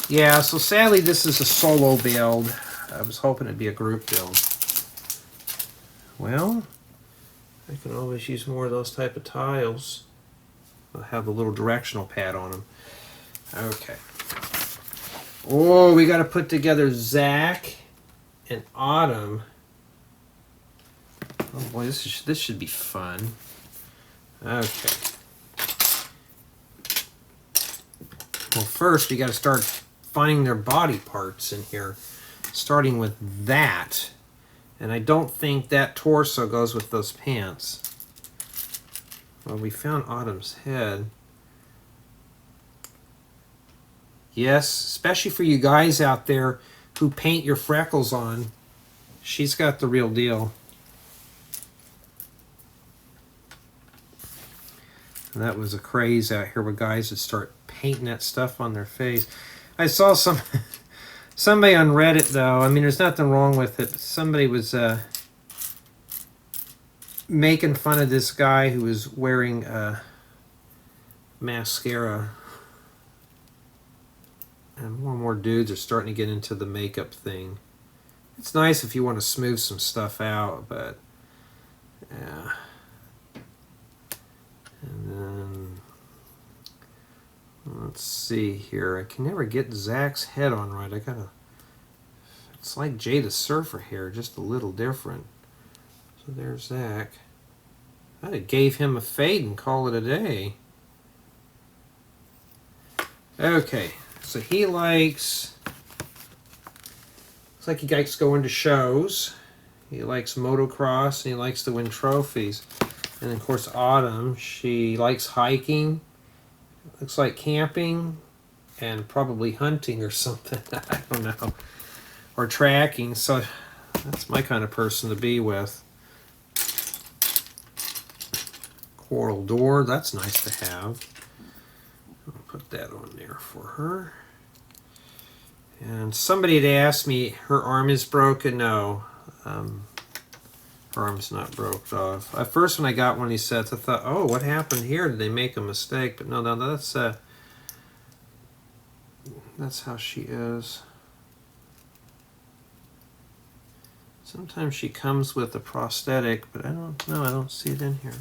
Yeah, so sadly this is a solo build. I was hoping it'd be a group build. Well, I can always use more of those type of tiles. I'll have a little directional pad on them. Okay. Oh, we got to put together Zac and Autumn. Oh boy, this should be fun. Okay. Well, first we got to start finding their body parts in here, starting with that. And I don't think that torso goes with those pants. Well, we found Autumn's head. Yes, especially for you guys out there who paint your freckles on. She's got the real deal. And that was a craze out here with guys that start painting that stuff on their face. I saw somebody on Reddit though. I mean, there's nothing wrong with it. But somebody was making fun of this guy who was wearing mascara. And more and more dudes are starting to get into the makeup thing. It's nice if you want to smooth some stuff out, but yeah. And then, let's see here. I can never get Zac's head on right. I gotta, it's like Jay the Surfer hair, just a little different. So there's Zac. I'd have gave him a fade and call it a day. Okay, so he likes, looks like he likes going to shows. He likes motocross and he likes to win trophies. And of course Autumn, she likes hiking, looks like camping, and probably hunting or something. I don't know. Or tracking, so that's my kind of person to be with. Coral door, that's nice to have. I'll put that on there for her. And somebody had asked me, her arm is broken. No, her arm's not broke off. At first when I got one of these sets, I thought, oh, what happened here? Did they make a mistake? But no, that's how she is. Sometimes she comes with a prosthetic, but I don't know, I don't see it in here.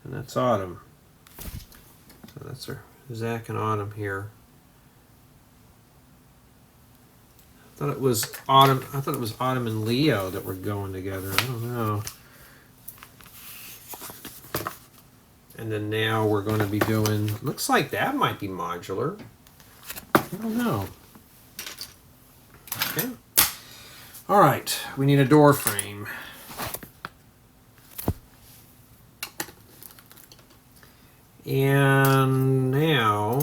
And that's Autumn. So that's her, Zac and Autumn here. I thought it was Autumn and Leo that were going together. I don't know. And then now we're going to be doing, looks like that might be modular. I don't know. Okay. All right, we need a door frame. And now,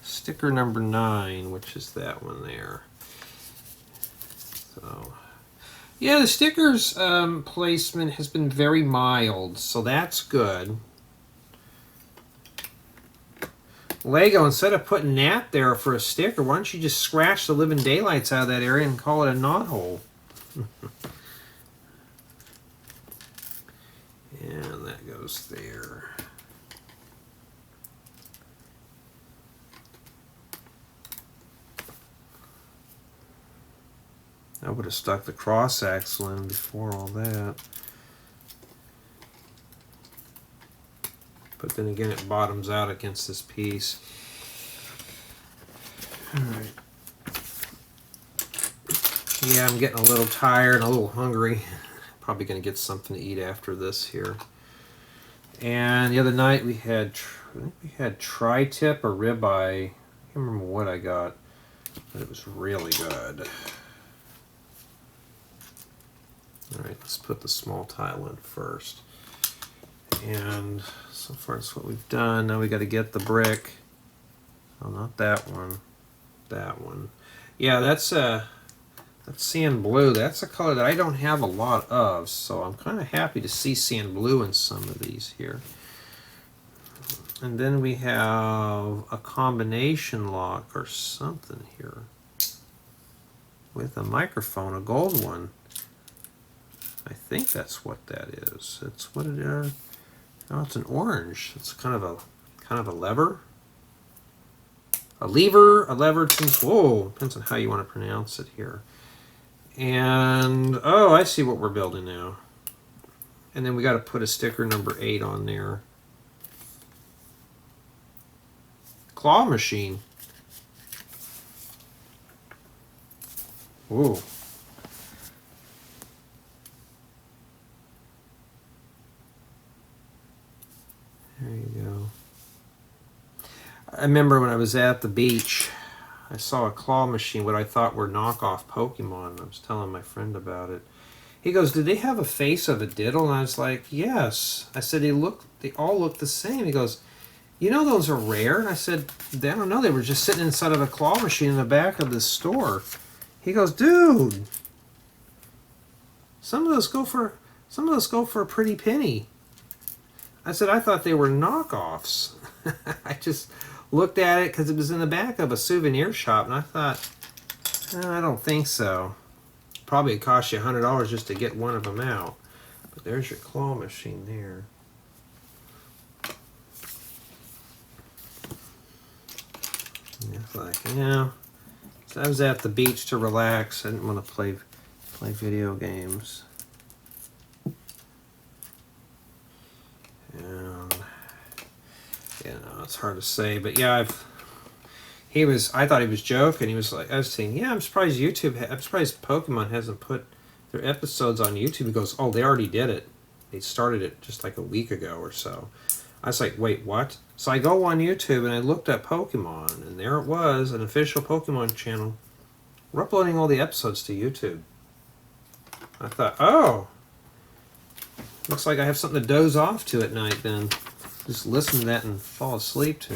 sticker number 9, which is that one there. So, yeah, the stickers placement has been very mild, so that's good. Lego, instead of putting that there for a sticker, why don't you just scratch the living daylights out of that area and call it a knothole? And that goes there. I would have stuck the cross axle in before all that. But then again, it bottoms out against this piece. All right. Yeah, I'm getting a little tired and a little hungry. Probably going to get something to eat after this here. And the other night we had, I think we had tri-tip or ribeye. I can't remember what I got, but it was really good. All right, let's put the small tile in first. And so far that's what we've done. Now we got to get the brick. Oh, not that one. That one. Yeah, that's sand blue. That's a color that I don't have a lot of, so I'm kind of happy to see sand blue in some of these here. And then we have a combination lock or something here with a microphone, a gold one. I think that's what that is. It's what it is. Oh, it's an orange. It's kind of a lever. A lever. Whoa, depends on how you want to pronounce it here. And oh, I see what we're building now. And then we got to put a sticker number 8 on there. Claw machine. Whoa. There you go. I remember when I was at the beach, I saw a claw machine, what I thought were knockoff Pokemon. I was telling my friend about it. He goes, did they have a face of a diddle? And I was like, yes. I said, they all look the same. He goes, you know those are rare? And I said, I don't know. They were just sitting inside of a claw machine in the back of the store. He goes, dude, some of those go for a pretty penny. I said, I thought they were knockoffs. I just looked at it because it was in the back of a souvenir shop, and I thought, I don't think so. Probably it cost you $100 just to get one of them out. But there's your claw machine there. And it's like, so I was at the beach to relax. I didn't want to play video games. You know, it's hard to say, but yeah, I thought he was joking. He was like, I was saying, yeah, I'm surprised Pokemon hasn't put their episodes on YouTube. He goes, oh, they already did it. They started it just like a week ago or so. I was like, wait, what? So I go on YouTube and I looked at Pokemon, and there it was, an official Pokemon channel. We're uploading all the episodes to YouTube. I thought, oh, looks like I have something to doze off to at night then. Just listen to that and fall asleep to.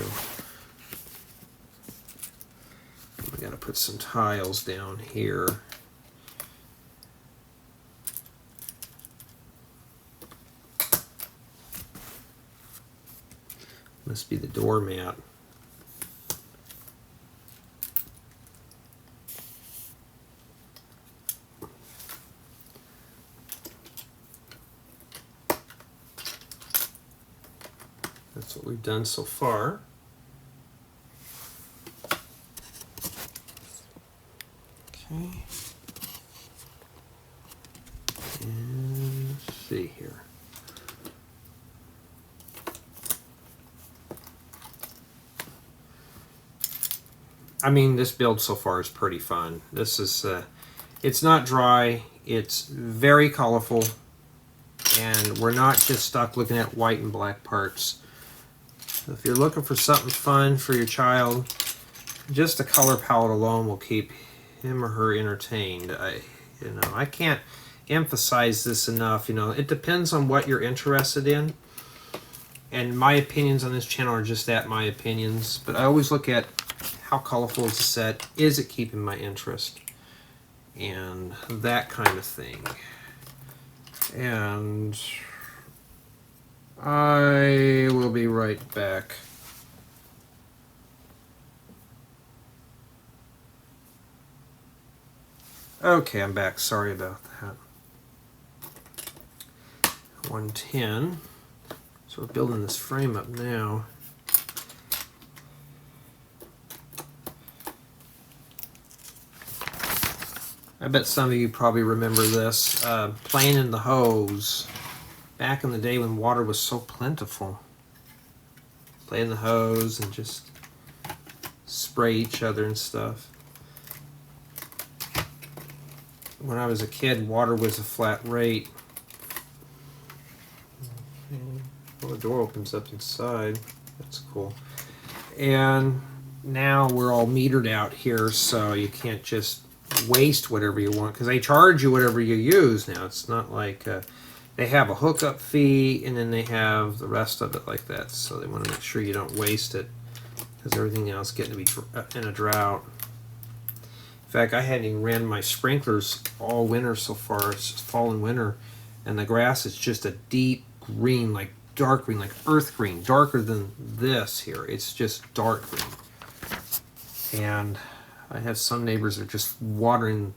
We gotta put some tiles down here. Must be the doormat. That's what we've done so far. Okay. And let's see here. I mean, this build so far is pretty fun. This is, it's not dry, it's very colorful, and we're not just stuck looking at white and black parts. If you're looking for something fun for your child, just the color palette alone will keep him or her entertained. I can't emphasize this enough. It depends on what you're interested in, and my opinions on this channel are just that, my opinions. But I always look at how colorful is the set, is it keeping my interest, and that kind of thing. And I will be right back. Okay, I'm back. Sorry about that. 110. So we're building this frame up now. I bet some of you probably remember this, playing in the hose. Back in the day when water was so plentiful. Play in the hose and just spray each other and stuff. When I was a kid, water was a flat rate. Well, the door opens up inside. That's cool. And now we're all metered out here, so you can't just waste whatever you want, because they charge you whatever you use now. It's not like they have a hookup fee and then they have the rest of it like that, so they want to make sure you don't waste it, because everything else is getting to be in a drought. In fact, I hadn't even ran my sprinklers all winter so far. It's just fall and winter, and the grass is just a deep green, like dark green, like earth green, darker than this here. It's just dark green. And I have some neighbors that are just watering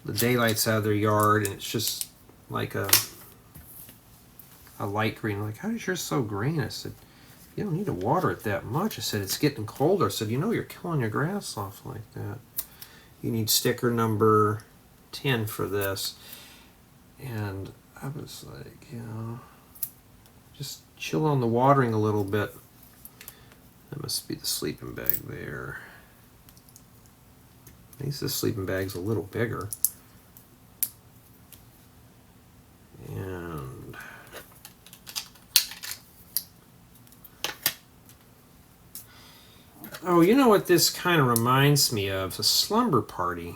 the daylights out of their yard, and it's just like a light green. Like, how is yours so green? I said, you don't need to water it that much. I said, it's getting colder. I said, you're killing your grass off like that. You need sticker number 10 for this. And I was like, just chill on the watering a little bit. That must be the sleeping bag there. At least the sleeping bag's a little bigger. And oh, you know what this kind of reminds me of? A slumber party.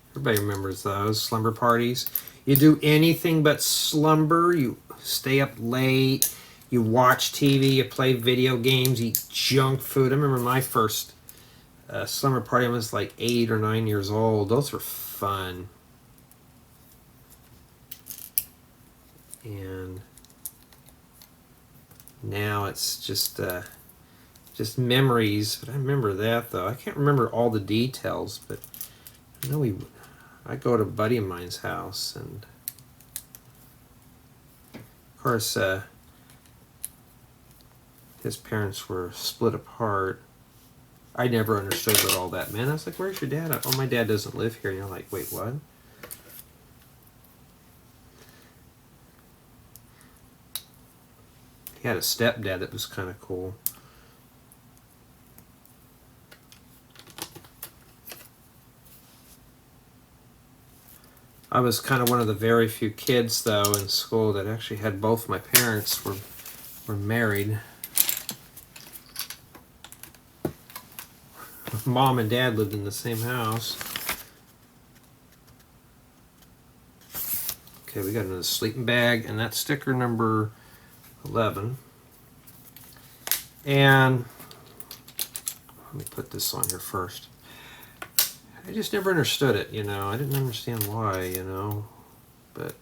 Everybody remembers those slumber parties. You do anything but slumber. You stay up late. You watch TV. You play video games. Eat junk food. I remember my first slumber party. I was like 8 or 9 years old. Those were fun. And now it's just memories. But I remember that, though. I can't remember all the details, but I know I go to a buddy of mine's house, and of course his parents were split apart. I never understood what all that meant. I was like, where's your dad? Oh, my dad doesn't live here. And you're like, wait, what? He had a stepdad that was kind of cool. I was kind of one of the very few kids, though, in school that actually had both my parents were married. Mom and Dad lived in the same house. Okay, we got another sleeping bag, and that's sticker number 11. And let me put this on here first. I just never understood it, you know. I didn't understand why, you know. But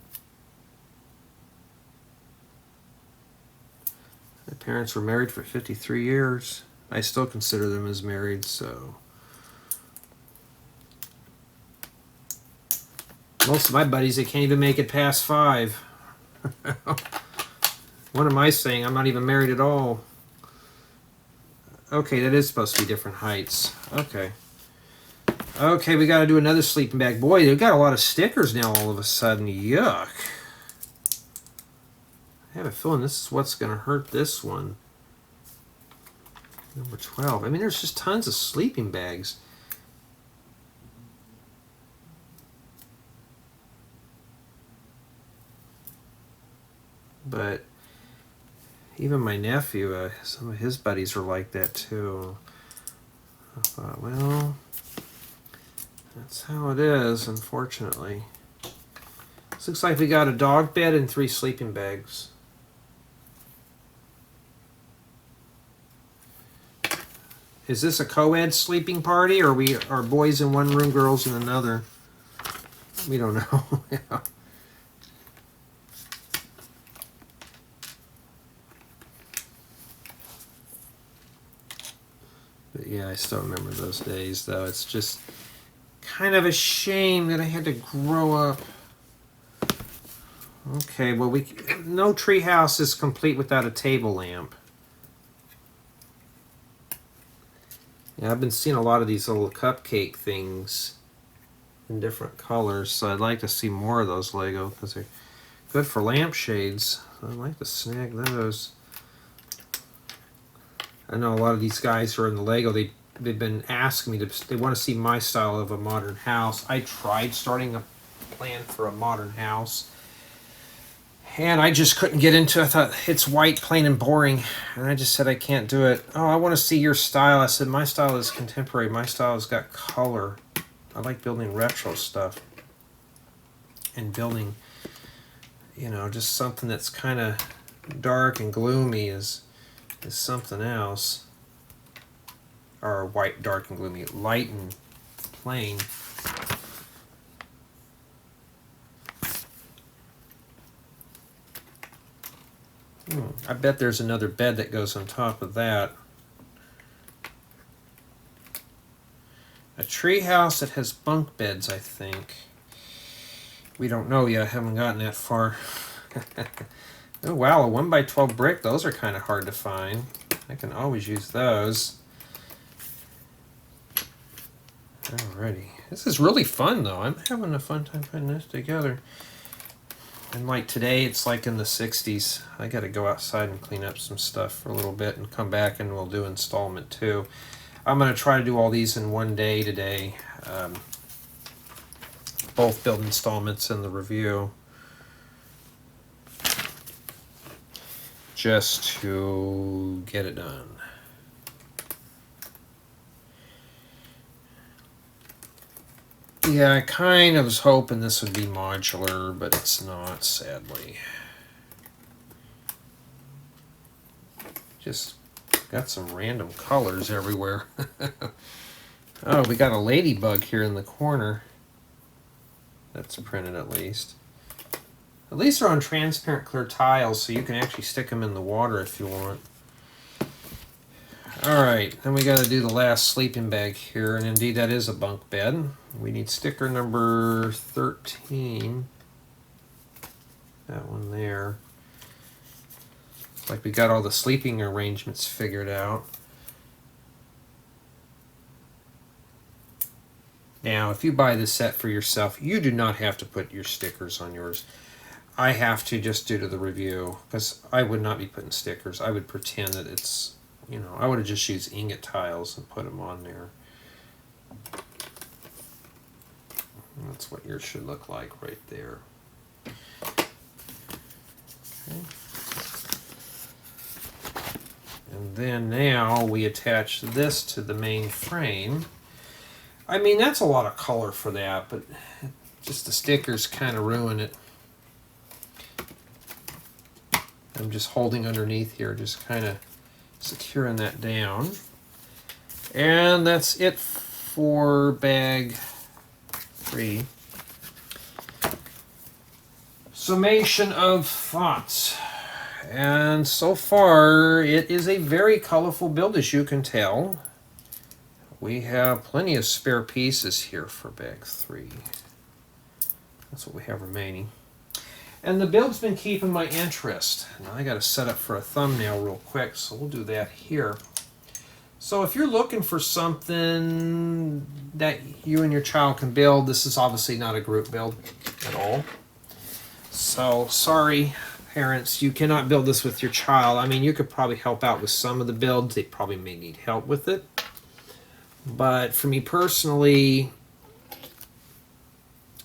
my parents were married for 53 years. I still consider them as married, so. Most of my buddies, they can't even make it past 5. What am I saying? I'm not even married at all. Okay, that is supposed to be different heights. Okay. Okay, we got to do another sleeping bag. Boy, they've got a lot of stickers now all of a sudden. Yuck. I have a feeling this is what's going to hurt this one. Number 12. I mean, there's just tons of sleeping bags. But even my nephew, some of his buddies are like that too. I thought, well, that's how it is, unfortunately. This looks like we got a dog bed and 3 sleeping bags. Is this a co-ed sleeping party, or are boys in one room, girls in another? We don't know. Yeah. But yeah, I still remember those days, though. It's just kind of a shame that I had to grow up. Okay, well, no treehouse is complete without a table lamp. Yeah, I've been seeing a lot of these little cupcake things in different colors, so I'd like to see more of those Lego because they're good for lampshades. I'd like to snag those. I know a lot of these guys who are in the Lego, they've been asking me they want to see my style of a modern house. I tried starting a plan for a modern house, and I just couldn't get into it. I thought, it's white, plain and boring, and I just said I can't do it. Oh, I want to see your style. I said, my style is contemporary. My style has got color. I like building retro stuff and building, you know, just something that's kind of dark and gloomy is something else. Or white, dark, and gloomy. Light and plain. I bet there's another bed that goes on top of that. A tree house that has bunk beds, I think. We don't know yet. I haven't gotten that far. Oh wow, a 1x12 brick. Those are kind of hard to find. I can always use those. Alrighty. This is really fun, though. I'm having a fun time putting this together. And like today, it's like in the 60s. I got to go outside and clean up some stuff for a little bit and come back and we'll do installment 2. I'm going to try to do all these in one day today. Both build installments and the review. Just to get it done. Yeah, I kind of was hoping this would be modular, but it's not, sadly. Just got some random colors everywhere. Oh, we got a ladybug here in the corner. That's printed at least. At least they're on transparent clear tiles, so you can actually stick them in the water if you want. Alright, then we got to do the last sleeping bag here, and indeed that is a bunk bed. We need sticker number 13. That one there. Looks like we got all the sleeping arrangements figured out. Now, if you buy this set for yourself, you do not have to put your stickers on yours. I have to just due to the review, because I would not be putting stickers. I would pretend that it's, you know, I would have just used ingot tiles and put them on there. That's what yours should look like right there. Okay. And then now we attach this to the main frame. I mean, that's a lot of color for that, but just the stickers kind of ruin it. I'm just holding underneath here, just kind of securing that down. And that's it for bag 3. Summation of Thoughts. And so far, it is a very colorful build, as you can tell. We have plenty of spare pieces here for bag 3. That's what we have remaining. And the build's been keeping my interest. Now I got to set up for a thumbnail real quick, so we'll do that here. So if you're looking for something that you and your child can build, this is obviously not a group build at all. So sorry, parents, you cannot build this with your child. I mean, you could probably help out with some of the builds. They probably may need help with it. But for me personally,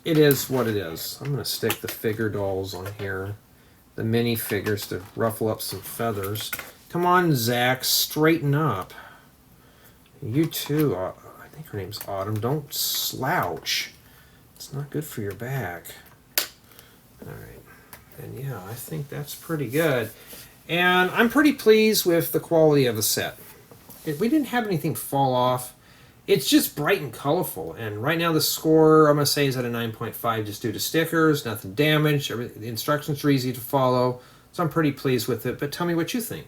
it is what it is. I'm going to stick the figure dolls on here. The mini figures to ruffle up some feathers. Come on, Zac, straighten up. You too. I think her name's Autumn. Don't slouch. It's not good for your back. All right. And yeah, I think that's pretty good. And I'm pretty pleased with the quality of the set. We didn't have anything fall off. It's just bright and colorful. And right now the score, I'm going to say, is at a 9.5 just due to stickers. Nothing damaged. The instructions are easy to follow. So I'm pretty pleased with it. But tell me what you think.